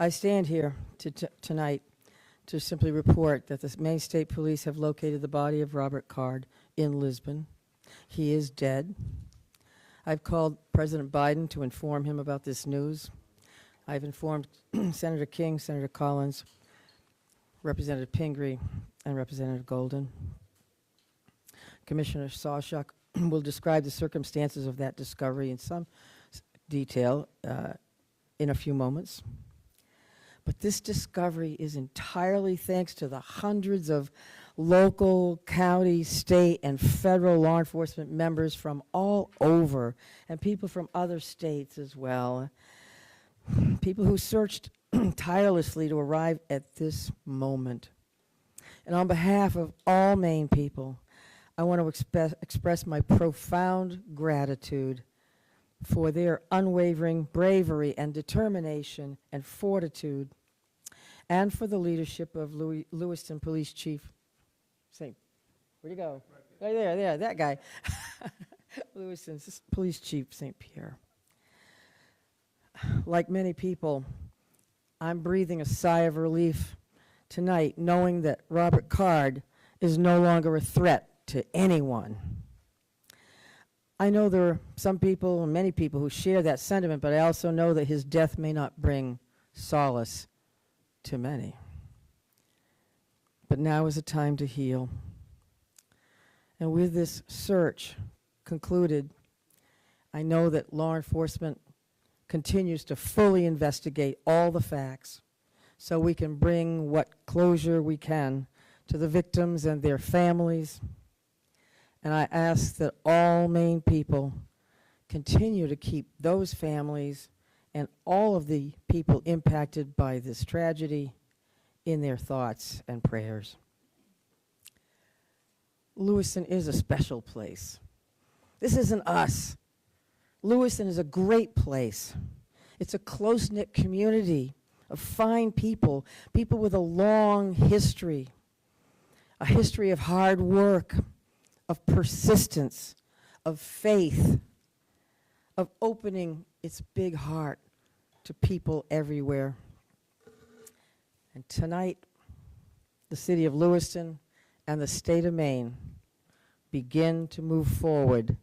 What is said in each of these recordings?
I stand here tonight to simply report that the Maine State Police have located the body of Robert Card in Lisbon. He is dead. I've called President Biden to inform him about this news. I've informed Senator King, Senator Collins, Representative Pingree, and Representative Golden. Commissioner Sawchuk will describe the circumstances of that discovery in some detail in a few moments. But this discovery is entirely thanks to the hundreds of local, county, state, and federal law enforcement members from all over, and people from other states as well. People who searched tirelessly to arrive at this moment. And on behalf of all Maine people, I want to express my profound gratitude for their unwavering bravery and determination and fortitude, and for the leadership of Lewiston Police Chief St. Where'd he go? Right there, that guy. Lewiston's Police Chief St. Pierre. Like many people, I'm breathing a sigh of relief tonight, knowing that Robert Card is no longer a threat to anyone. I know there are some people, and many people, who share that sentiment, but I also know that his death may not bring solace to many. But now is a time to heal. And with this search concluded, I know that law enforcement continues to fully investigate all the facts so we can bring what closure we can to the victims and their families. And I ask that all Maine people continue to keep those families and all of the people impacted by this tragedy in their thoughts and prayers. Lewiston is a special place. This isn't us. Lewiston is a great place. It's a close-knit community of fine people, people with a long history, a history of hard work, of persistence, of faith, of opening its big heart to people everywhere. And tonight, the city of Lewiston and the state of Maine begin to move forward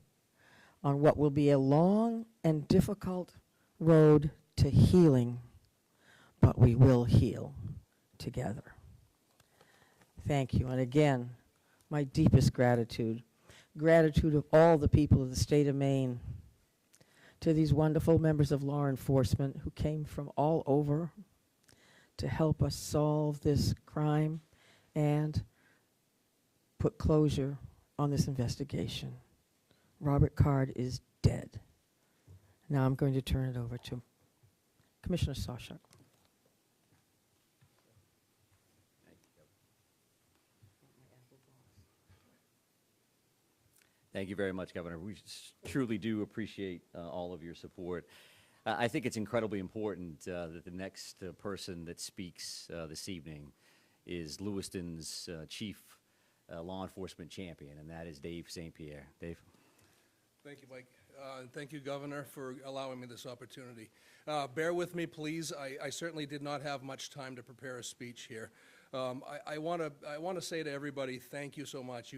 on what will be a long and difficult road to healing, but we will heal together. Thank you. And again, my deepest gratitude of all the people of the state of Maine, to these wonderful members of law enforcement who came from all over to help us solve this crime and put closure on this investigation. Robert Card is dead. Now I'm going to turn it over to Commissioner Sawchuk. Thank you very much, Governor. We truly do appreciate all of your support. I think it's incredibly important that the next person that speaks this evening is Lewiston's chief law enforcement champion, and that is Dave St. Pierre. Dave. Thank you, Mike. Thank you, Governor, for allowing me this opportunity. Bear with me, please. I certainly did not have much time to prepare a speech here. I want to say to everybody, thank you so much.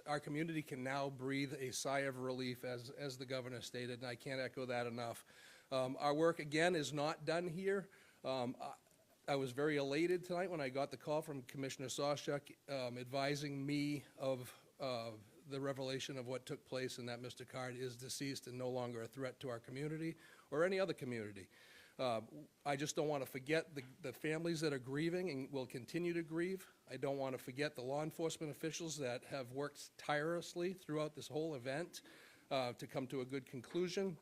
Our community can now breathe a sigh of relief, as the Governor stated, and I can't echo that enough. Our work, again, is not done here. I was very elated tonight when I got the call from Commissioner Sawchuk advising me of the revelation of what took place, and that Mr. Card is deceased and no longer a threat to our community or any other community. I just don't want to forget the families that are grieving and will continue to grieve. I don't want to forget the law enforcement officials that have worked tirelessly throughout this whole event to come to a good conclusion.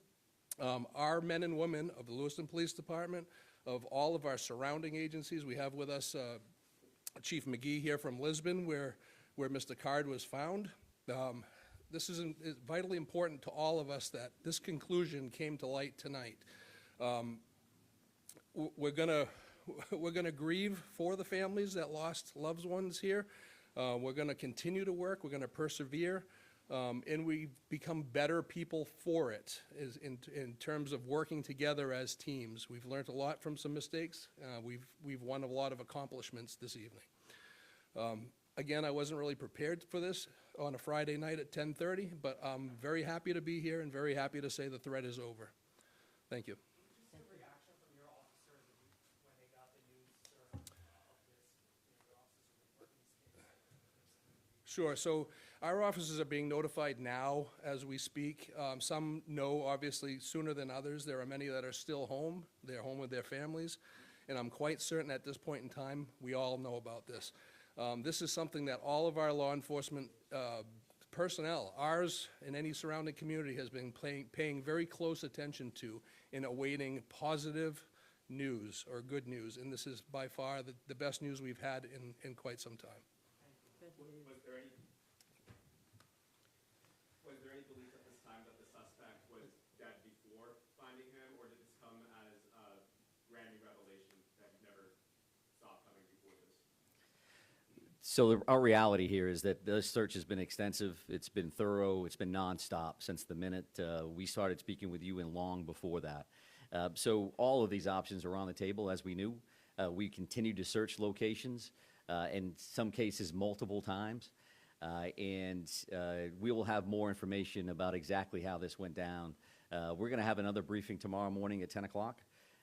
Our men and women of the Lewiston Police Department, of all of our surrounding agencies. We have with us Chief McGee here from Lisbon, where Mr. Card was found. This is vitally important to all of us that this conclusion came to light tonight. We're gonna grieve for the families that lost loved ones here. We're gonna continue to work. We're gonna persevere. And we've become better people for it, in terms of working together as teams. We've learned a lot from some mistakes. We've won a lot of accomplishments this evening. Again, I wasn't really prepared for this on a Friday night at 10:30, but I'm very happy to be here and very happy to say the threat is over. Thank you. Just a reaction from your officers when they got the news, sir, of this, your officers are reporting these cases. Sure, so our officers are being notified now as we speak. Some know, obviously, sooner than others. There are many that are still home. They're home with their families. And I'm quite certain at this point in time, we all know about this. This is something that all of our law enforcement personnel, ours and any surrounding community, has been paying very close attention to in awaiting positive news or good news. And this is by far the best news we've had in quite some time. Was there any belief at this time that the suspect was dead before finding him, or did this come as a brand new revelation that you never saw coming before this? So our reality here is that the search has been extensive, it's been thorough, it's been nonstop since the minute we started speaking with you and long before that. So all of these options are on the table, as we knew. We continue to search locations, in some cases multiple times. And we will have more information about exactly how this went down. We're going to have another briefing tomorrow morning at 10 o'clock.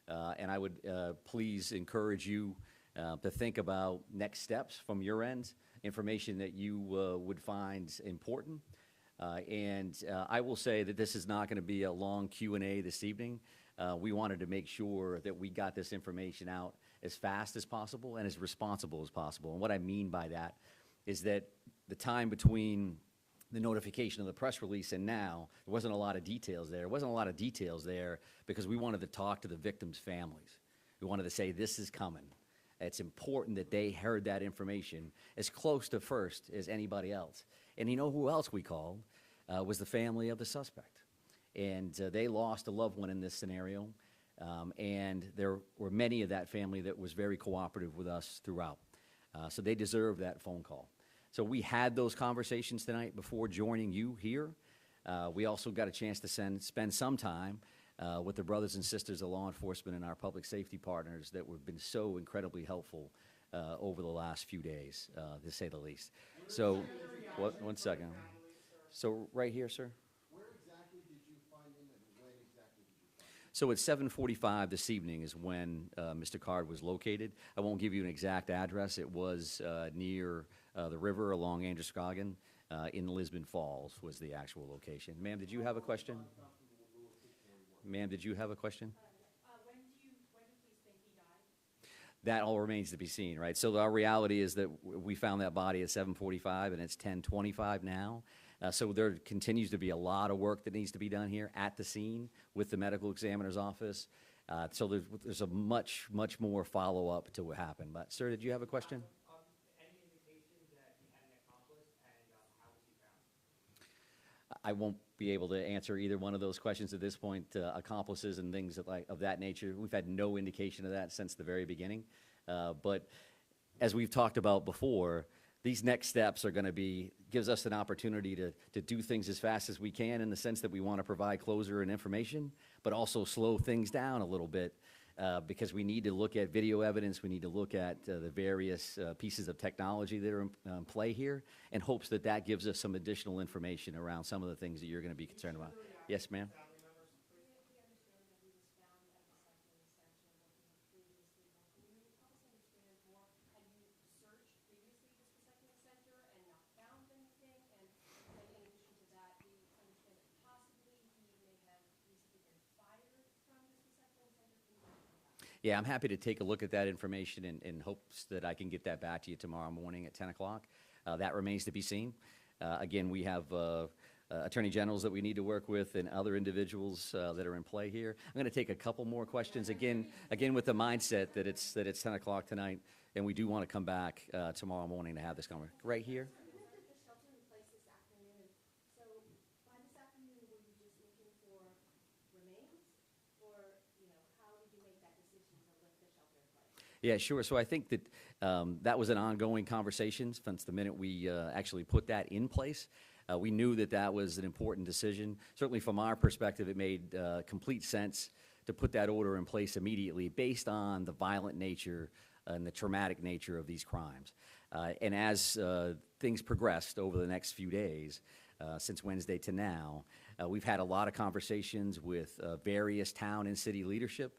And I would please encourage you to think about next steps from your end, information that you would find important. And I will say that this is not going to be a long Q&A this evening. We wanted to make sure that we got this information out as fast as possible and as responsible as possible. And what I mean by that is that the time between the notification of the press release and now, there wasn't a lot of details there. There wasn't a lot of details there because we wanted to talk to the victims' families. We wanted to say, this is coming. It's important that they heard that information as close to first as anybody else. And you know who else we called? Was the family of the suspect. And they lost a loved one in this scenario. And there were many of that family that was very cooperative with us throughout. So they deserve that phone call. So we had those conversations tonight before joining you here. We also got a chance to spend some time with the brothers and sisters of law enforcement and our public safety partners that have been so incredibly helpful over the last few days, to say the least. So, one second. So right here, sir. Where exactly did you find him and when exactly did you find him? So at 7:45 this evening is when Mr. Card was located. I won't give you an exact address. It was near the river along Androscoggin in Lisbon Falls was the actual location. Ma'am, did you have a question? Ma'am, did you have a question? When do you think he died? That all remains to be seen, right? So our reality is that we found that body at 7:45 and it's 10:25 now. So there continues to be a lot of work that needs to be done here at the scene with the medical examiner's office. So there's a much more follow-up to what happened. But, sir, did you have a question? Any indication that he had an accomplice, and how was he found? I won't be able to answer either one of those questions at this point. Accomplices and things of that nature, we've had no indication of that since the very beginning. But as we've talked about before, these next steps are going to gives us an opportunity to do things as fast as we can in the sense that we want to provide closure and information, but also slow things down a little bit because we need to look at video evidence, we need to look at the various pieces of technology that are in play here, in hopes that that gives us some additional information around some of the things that you're going to be concerned about. Yes, ma'am? Yeah, I'm happy to take a look at that information in hopes that I can get that back to you tomorrow morning at 10 o'clock. That remains to be seen. Again, we have attorney generals that we need to work with and other individuals that are in play here. I'm going to take a couple more questions, again with the mindset that it's 10 o'clock tonight, and we do want to come back tomorrow morning to have this conversation. Right here. Yeah, sure. So I think that that was an ongoing conversation since the minute we actually put that in place. We knew that that was an important decision. Certainly from our perspective, it made complete sense to put that order in place immediately based on the violent nature and the traumatic nature of these crimes. And as things progressed over the next few days, since Wednesday to now, we've had a lot of conversations with various town and city leadership,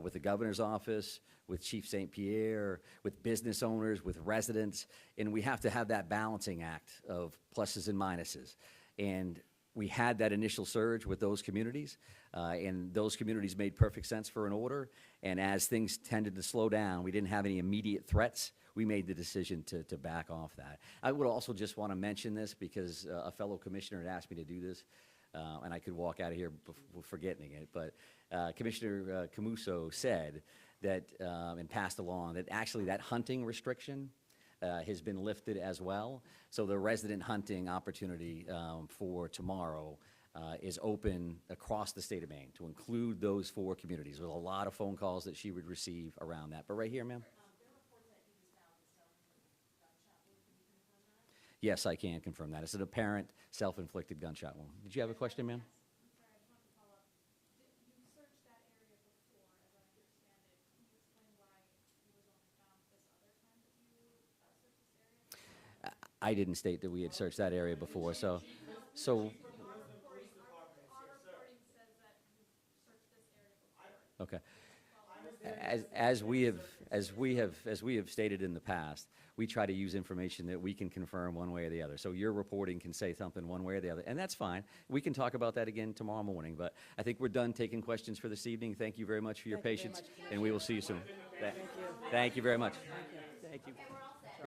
with the governor's office, with Chief St. Pierre, with business owners, with residents, and we have to have that balancing act of pluses and minuses. And we had that initial surge with those communities, and those communities made perfect sense for an order. And as things tended to slow down, we didn't have any immediate threats. We made the decision to back off that. I would also just want to mention this because a fellow commissioner had asked me to do this, and I could walk out of here forgetting it. But Commissioner Camuso said that, and passed along, that actually that hunting restriction has been lifted as well. So the resident hunting opportunity for tomorrow is open across the state of Maine to include those 4 communities. There's a lot of phone calls that she would receive around that. But right here, ma'am? Yes, I can confirm that. It's an apparent self-inflicted gunshot wound. Did you have a question, ma'am? I didn't state that we had searched that area before, so. Okay. As we have stated in the past, we try to use information that we can confirm one way or the other. So your reporting can say something one way or the other, and that's fine. We can talk about that again tomorrow morning, but I think we're done taking questions for this evening. Thank you very much for your patience, and we will see you soon. Thank you very much. Thank you.